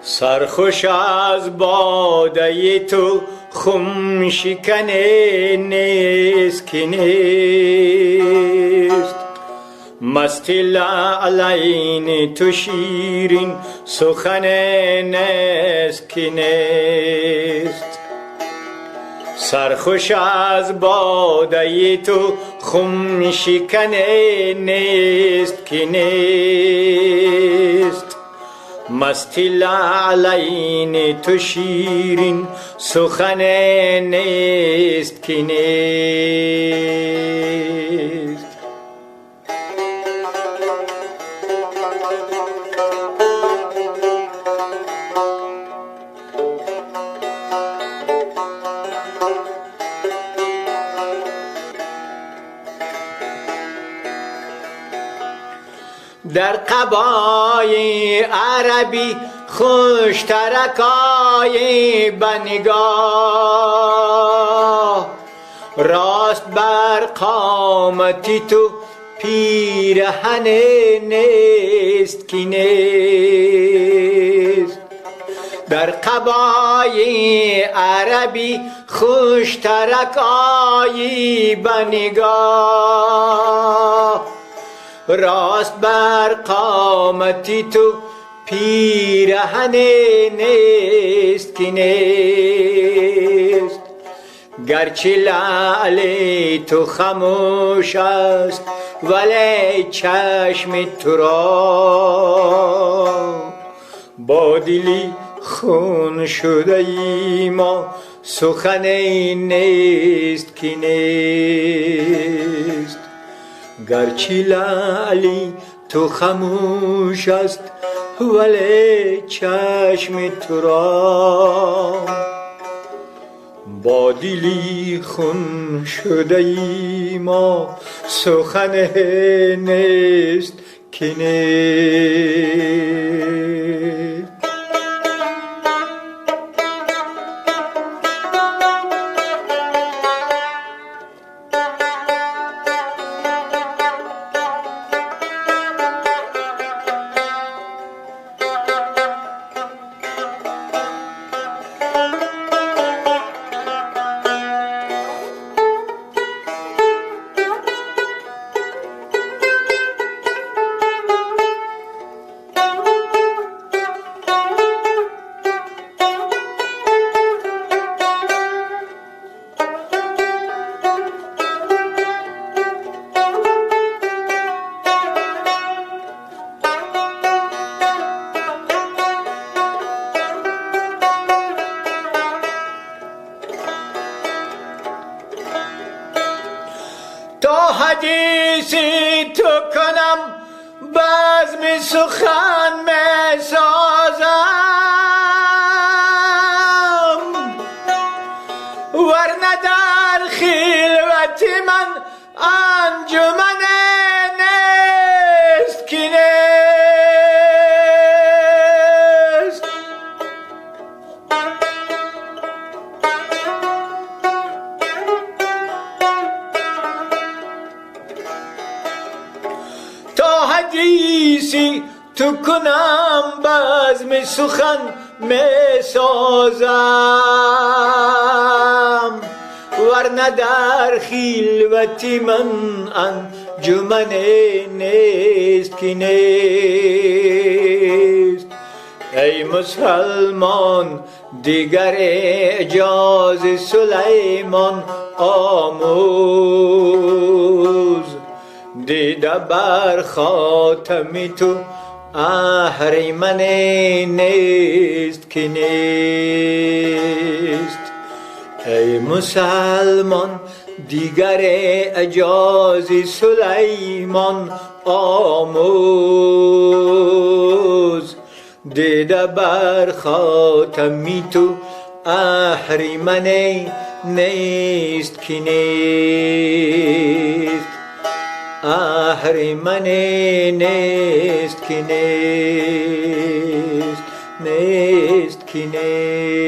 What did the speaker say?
سرخوش از باده تو خم شکن نیست که نیست، مست لعلین تو شیرین سخن نیست که نیست. سرخوش از باده تو خم شکن نیست که نیست، مست لعلین تو شیرین سخن نیست که نیست. در قبای عربی خوشترکای بنگاه، راست بر قامتی تو پیرهن نیست که نیست. در قبای عربی خوشترکای بنگاه، راست بر قامتی تو پیرهن نیست که نیست. گرچه لعل تو خموش است ولی چشم تو را با دلی خون شده ای ما سخن نیست که نیست. گرچه لعلی تو خموش است ولی چشم تو را با دلی خون شده ای ما سخن نیست که نیست. تا حدیثی تو کنم بزم سخن می سازم، ورنه در خلوت من انجمن نیست که نیست. حدیثی تو کنم بزم سخن می سازم، ورنه در خلوت من انجمن نیست که نیست. ای مسلمان دیگر اعجاز سلیمان آموز، دیده بر خاتم تو اهریمن نیست که نیست. ای مسلمان دیگر اعجاز سلیمان آموز، دیده بر خاتم تو اهریمن نیست که نیست. اهریمن نیست که نیست، نیست که نیست.